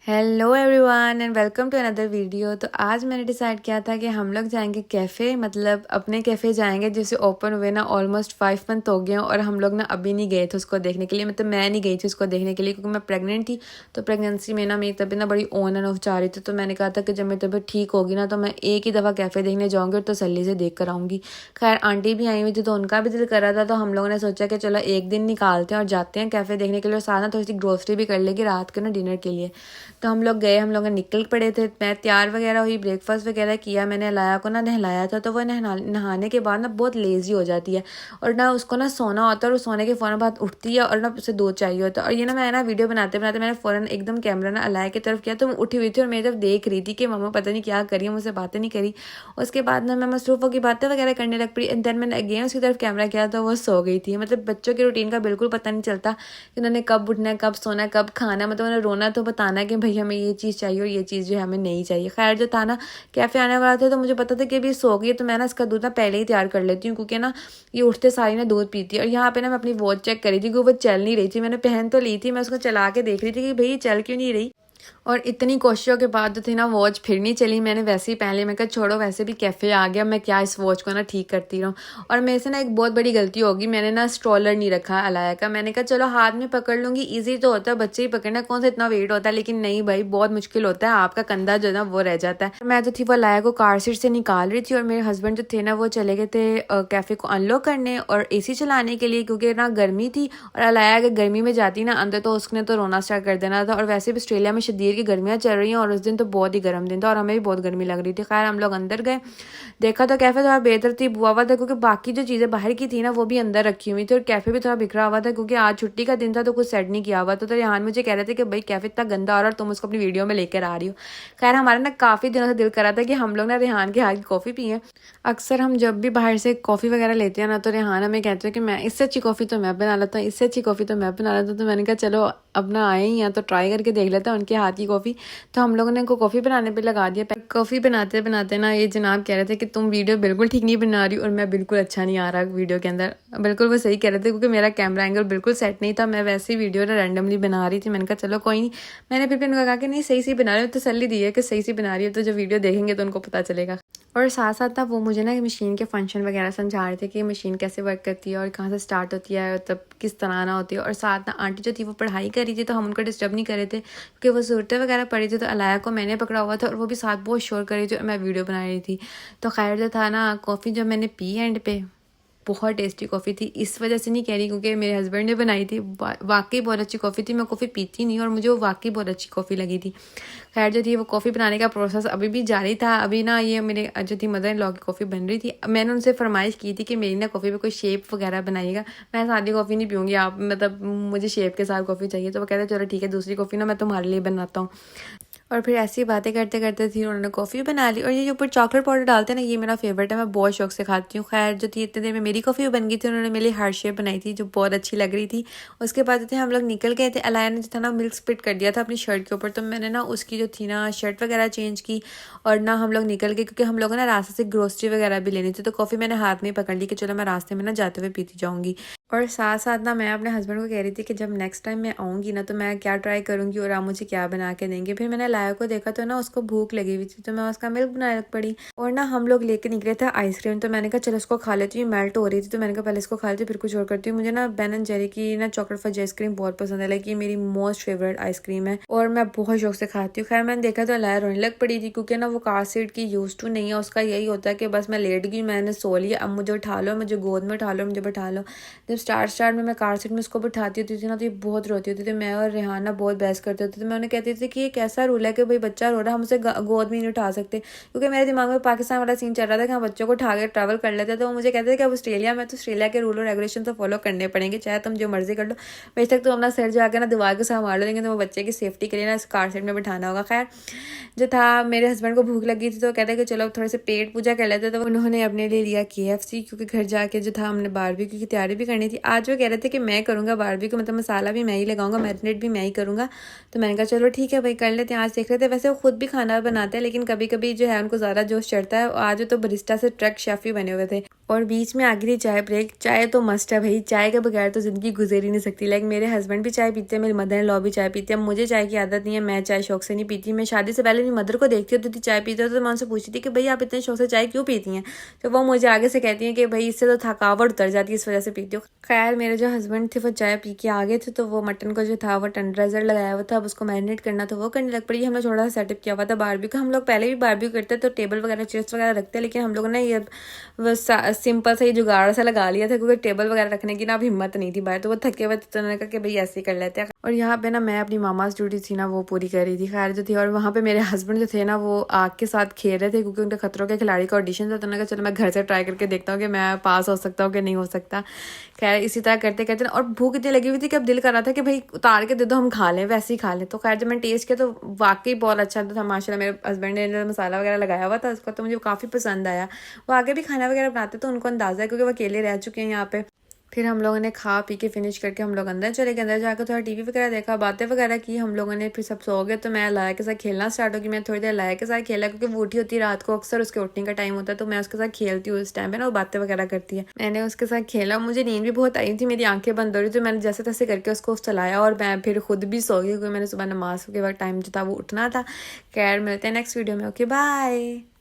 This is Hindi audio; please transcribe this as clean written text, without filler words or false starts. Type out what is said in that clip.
Hello everyone and welcome to another video. तो आज मैंने डिसाइड किया था कि हम लोग जाएंगे कैफ़े, मतलब अपने कैफ़े जाएंगे जिसे ओपन हुए ना ऑलमोस्ट 5 मंथ हो गए हैं और हम लोग ना अभी नहीं गए थे उसको देखने के लिए। मतलब मैं नहीं गई थी उसको देखने के लिए क्योंकि मैं प्रेग्नेंट थी। तो प्रेगनेंसी में ना मेरी तबीयत ना बड़ी ऑन एंड ऑफ जा रही थी। तो मैंने कहा था कि जब मेरी तबीयत ठीक होगी ना तो मैं एक ही दफ़ा कैफ़े देखने जाऊँगी और तसल्ली से देख कर आऊँगी। खैर आंटी भी आई हुई थी तो उनका भी दिल कर रहा था, तो हम लोगों ने सोचा कि चलो एक दिन निकालते हैं और जाते हैं कैफ़े देखने के लिए और साथ ना थोड़ी सी ग्रोसरी भी कर लेगी रात के ना डिनर के लिए। तो हम लोग गए, हम लोग निकल पड़े थे। मैं तैयार वगैरह हुई, ब्रेकफास्ट वगैरह किया। मैंने अलाया को ना नहलाया था, तो वो नहाने के बाद ना बहुत लेज़ी हो जाती है और ना उसको ना सोना होता है और सोने के फ़ौरन बाद उठती है और ना उसे दूध चाहिए होता है। और ये ना मैं ना वीडियो बनाते बनाते मैंने फ़ौरन एकदम कैमरा ना अलाया की तरफ किया तो वो उठी हुई थी और मेरी तरफ देख रही थी कि मम्मा पता नहीं क्या करी है, मुझसे बातें नहीं करी। उसके बाद ना मैं मसरूफ़ों की बातें वगैरह करने लग पड़ी एंड देन मैंने अगेन उसकी तरफ कैमरा किया तो वो सो गई थी। मतलब बच्चों के रूटीन का बिल्कुल पता नहीं चलता कि उन्होंने कब उठना है, कब सोना है, कब खाना है। मतलब उन्हें रोना तो बताना है कि भाई हमें ये चीज़ चाहिए और ये चीज़ जो है हमें नहीं चाहिए। खैर जो था ना कैफ़े आने वाला था तो मुझे पता था कि अभी सो गई है, तो मैं ना इसका दूध ना पहले ही तैयार कर लेती हूँ क्योंकि ना ये उठते सारी ना दूध पीती है। और यहाँ पे ना मैं अपनी वॉच चेक करी थी क्योंकि वो चल नहीं रही थी। मैंने पहन तो ली थी, मैं उसको चला के देख रही थी कि भाई ये चल क्यों नहीं रही। और इतनी कोशिशों के बाद जो थी ना वॉच फिर नहीं चली। मैंने वैसे ही पहन ली, मैं कहा छोड़ो वैसे भी कैफ़े आ गया, मैं क्या इस वॉच को ना ठीक करती रहूँ। और मेरे से ना एक बहुत बड़ी गलती होगी, मैंने ना स्ट्रॉलर नहीं रखा अलाया का। मैंने कहा चलो हाथ में पकड़ लूँगी, ईजी तो होता है, बच्चे ही पकड़ना कौन सा इतना वेट होता है। लेकिन नहीं भाई बहुत मुश्किल होता है, आपका कंधा जो है ना वो रह जाता है। मैं जो थी वो अलाया को कार सीट से निकाल रही थी और मेरे हस्बैंड जो थे ना वो चले गए थे कैफ़े को अनलॉक करने और AC चलाने के लिए क्योंकि ना गर्मी थी। और अलाया अगर गर्मी में जाती ना अंदर तो उसने तो रोना स्टार्ट कर देना था। और वैसे भी ऑस्ट्रेलिया में शदीद की गर्मियाँ चल रही हैं और उस दिन तो बहुत ही गर्म दिन था और हमें भी बहुत गर्मी लग रही थी। खैर हम लोग अंदर गए, देखा तो कैफ़े थोड़ा बेतरतीब हुआ हुआ था क्योंकि बाकी जो चीज़ें बाहर की थी ना वो भी अंदर रखी हुई थी और कैफ़े भी थोड़ा बिखरा हुआ था क्योंकि आज छुट्टी का दिन था तो कुछ सेट नहीं किया हुआ था। तो रेहान मुझे कह रहे थे कि भाई कैफ़े इतना गंदा हो रहा है और तुम उसको अपनी वीडियो में लेकर आ रही हो। खैर हमारा ना काफ़ी दिनों से दिल करा था कि हम लोग ना रेहान के हाथ की कॉफ़ी पिए। अक्सर हम जब भी बाहर से कॉफ़ी वगैरह लेते हैं ना तो रेहान हमें कहते हैं कि मैं इससे अच्छी कॉफ़ी तो मैं बना लेता हूँ, इससे अच्छी कॉफ़ी तो मैं बना लेता हूँ। तो मैंने कहा चलो अपना आए ही हैं तो ट्राई करके देख लेते हैं उनके हाथ की कॉफ़ी। तो हम लोगों ने उनको कॉफ़ी बनाने पे लगा दिया। कॉफ़ी बनाते बनाते ना ये जनाब कह रहे थे कि तुम वीडियो बिल्कुल ठीक नहीं बना रही और मैं बिल्कुल अच्छा नहीं आ रहा वीडियो के अंदर। बिल्कुल वो सही कह रहे थे क्योंकि मेरा कैमरा एंगल बिल्कुल सेट नहीं था, मैं वैसे ही वीडियो ना रैंडमली बना रही थी। मैंने कहा चलो कोई नहीं, मैंने फिर भी उनको कहा कि नहीं सही सही बना रही हो, तसल्ली दी है कि सही सही बना रही हो, तो जो वीडियो देखेंगे तो उनको पता चलेगा। और साथ साथ ना वो मुझे ना मशीन के फंक्शन वगैरह समझा रहे थे कि मशीन कैसे वर्क करती है और कहाँ से स्टार्ट होती है, तब किस तरह आना होती है। और साथ ना आंटी जो थी वो पढ़ाई कर रही थी तो हम उनको डिस्टर्ब नहीं कर रहे थे क्योंकि वो सूरतें वगैरह पढ़ी थी। तो अलाया को मैंने पकड़ा हुआ था और वो भी साथ बहुत शोर कर रही थी और मैं वीडियो बना रही थी। तो खैर जो था ना कॉफ़ी जब मैंने पी एंड पे बहुत टेस्टी कॉफ़ी थी। इस वजह से नहीं कह रही क्योंकि मेरे हस्बैंड ने बनाई थी, वाकई बहुत अच्छी कॉफ़ी थी। मैं कॉफ़ी पीती नहीं और मुझे वो वाकई बहुत अच्छी कॉफ़ी लगी थी। खैर जो थी वो कॉफ़ी बनाने का प्रोसेस अभी भी जारी था। अभी ना ये मेरे जो थी मदर इन लॉ की कॉफ़ी बन रही थी। मैंने उनसे फरमाइश की थी कि मेरी ना कॉफ़ी में कोई शेप वगैरह बनाइएगा, मैं सादी कॉफ़ी नहीं पीऊँगी, आप मतलब मुझे शेप के साथ कॉफ़ी चाहिए। तो वो कहते चलो ठीक है दूसरी कॉफ़ी ना मैं तुम्हारे लिए बनाता हूँ। और फिर ऐसी बातें करते करते थी उन्होंने कॉफ़ी बना ली। और ये जो ऊपर चॉकलेट पाउडर डालते हैं ना ये मेरा फेवरेट है, मैं बहुत शौक से खाती हूँ। खैर जो थी इतने देर में मेरी कॉफ़ी बन गई थी, उन्होंने मेरे लिए हार्ट शेप बनाई थी जो बहुत अच्छी लग रही थी। उसके बाद जो थे हम लोग निकल गए थे। अलाया ने जो था ना मिल्क स्पिट कर दिया था अपनी शर्ट के ऊपर, तो मैंने ना उसकी जो थी ना शर्ट वगैरह चेंज की और ना हम लोग निकल गए क्योंकि हम लोग ना रास्ते से ग्रोसरी वगैरह भी लेनी थी। तो कॉफ़ी मैंने हाथ में पकड़ ली कि चलो मैं रास्ते में ना जाते हुए पीती जाऊँगी। और साथ साथ ना मैं अपने हस्बैंड को कह रही थी कि जब नेक्स्ट टाइम मैं आऊँगी ना तो मैं क्या ट्राई करूँगी और आप मुझे क्या बना के देंगे। फिर मैंने लाया को देखा तो ना उसको भूख लगी हुई थी तो मैं उसका मिल्क बनाने लग पड़ी। और ना हम लोग लेके निकले थे आइसक्रीम, तो मैंने कहा चलो इसको खा लेती हूँ, मेल्ट हो रही थी तो मैंने कहा पहले इसको खा लेती हूँ फिर कुछ और करती हूँ। मुझे ना बेन एंड जेरी की ना चॉकलेट फज आइसक्रीम बहुत पसंद है, लाइक ये मेरी मोस्ट फेवरेट आइसक्रीम है और मैं बहुत शौक से खाती हूँ। खैर मैंने देखा तो लाया रोने लग पड़ी थी क्योंकि ना वो कार सीट की यूज टू नहीं है, उसका यही होता है कि बस मैं लेट गई, मैंने सो लिया, अब मुझे उठा लो, मुझे गोद में उठा लो, मुझे बैठा लो। जब स्टार्ट में मैं कार सीट में उसको बिठाती होती थी ना तो ये बहुत रोती होती थी। मैं और रेहाना बहुत बहस करते होते थे। मैं उन्हें कहती थी कि ये कैसा रूल है कि भाई बच्चा रो रहा है हम उसे गोद में नहीं उठा सकते, क्योंकि मेरे दिमाग में पाकिस्तान वाला सीन चल रहा था कि हम बच्चों को उठा के ट्रैवल कर लेते। तो वो मुझे कहते थे कि अब ऑस्ट्रेलिया में तो ऑस्ट्रेलिया के रूल और रेगुलेशन तो फॉलो करने पड़ेंगे, चाहे तुम जो मर्जी कर लो, बेशक तुम अपना सिर जाकर ना दीवार के साथ मार लो, लेकिन तुम्हें बच्चे की सेफ्टी के लिए ना इस कार सीट में बिठाना होगा। खैर जो था मेरे हस्बैंड को भूख लगी थी तो कहते कि चलो थोड़े से पेट पूजा कर लेते, तो उन्होंने अपने लिए लिया KFC क्योंकि घर जाके जो था हमने बारबेक्यू की तैयारी भी करनी थी। आज वो कह रहे थे कि मैं करूँगा बारबेक्यू, मतलब मसाला भी मैं ही लगाऊंगा, मैरिनेट भी मैं ही करूँगा। तो मैंने कहा चलो ठीक है भाई कर लेते हैं। आज देख रहे थे वैसे वो खुद भी खाना बनाते हैं लेकिन कभी कभी जो है उनको ज़्यादा जोश चढ़ता है। आज तो बरिस्टा से ट्रक शेफ ही बने हुए थे। और बीच में आ गई थी चाय ब्रेक। चाय तो मस्ट है भाई, चाय के बगैर तो ज़िंदगी गुजर ही नहीं सकती। लाइक मेरे हस्बैंड भी चाय पीते हैं, मेरी मदर इन लॉ भी चाय पीते हैं। मुझे चाय की आदत नहीं है, मैं चाय शौक से नहीं पीती। मैं शादी से पहले मेरी मदर को देखती होती थी चाय पीते हो, तो मैं उनसे पूछती थी कि भाई आप इतने शौक से चाय क्यों पीती हैं। तो वो मुझे आगे से कहती हैं कि भाई इससे तो थकावट उतर जाती है, इस वजह से पीती हो। खैर मेरे जो हस्बैंड थे वो चाय पी के आ गए थे, तो वो मटन को जो था वो टेंडराइजर लगाया हुआ था, अब उसको मैरिनेट करना था, वो करने लग पड़ी। हमने थोड़ा सा सेटअप किया हुआ था बारबेक्यू का। हम लोग पहले भी बारबेक्यू करते तो टेबल वगैरह चेयर्स वगैरह रखते हैं, लेकिन हम लोगों ने ये सिंपल सा ही जुगाड़ सा लगा लिया था, क्योंकि टेबल वगैरह रखने की ना अब हिम्मत नहीं थी बाहर। तो वो थके हुए थे, तो उन्होंने कहा कि भाई ऐसे ही कर लेते हैं। और यहाँ पे ना मैं अपनी मामास ड्यूटी थी ना वो पूरी कर रही थी खैर जो थी। और वहाँ पे मेरे हस्बैंड जो थे ना वो आग के साथ खेल रहे थे, क्योंकि उनके खतरों के खिलाड़ी का ऑडिशन था। तो उन्होंने कहा चलो मैं घर से ट्राई करके देखता हूँ कि मैं पास हो सकता हूँ कि नहीं हो सकता। खैर इसी तरह करते करते और भूख इतनी लगी हुई थी कि अब दिल कर रहा था कि भाई उतार के दे दो, हम खा लें, वैसे ही खा लें। तो खैर जब मैं टेस्ट किया तो वाकई बहुत अच्छा था माशाल्लाह। मेरे हस्बैंड ने मसाला वगैरह लगाया हुआ था उसका, तो मुझे काफ़ी पसंद आया। वो आगे भी खाना वगैरह बनाते तो उनको अंदाज़ा है, क्योंकि वो अकेले रह चुके हैं यहाँ पे। फिर हम लोगों ने खा पी के फिनिश करके हम लोग अंदर चले गए। अंदर जाकर थोड़ा टीवी वगैरह देखा, बातें वगैरह की हम लोगों ने। फिर सब सो गए, तो मैं लाया के साथ खेलना स्टार्ट हो गई। मैं थोड़ी देर लाया के साथ खेला, क्योंकि वो उठी होती है रात को, अक्सर उसके उठने का टाइम होता है, तो मैं उसके साथ खेलती हूँ उस टाइम पे ना, वो बातें वगैरह करती है। मैंने उसके साथ खेला, मुझे नींद भी बहुत आई थी, मेरी आंखें बंद हो रही थी। मैंने जैसे तैसे करके उसको चलाया और मैं फिर खुद भी सो गई, क्योंकि मैंने सुबह नमाज के वक्त टाइम जो था वो उठना था। खैर मिलते हैं नेक्स्ट वीडियो में, ओके बाय।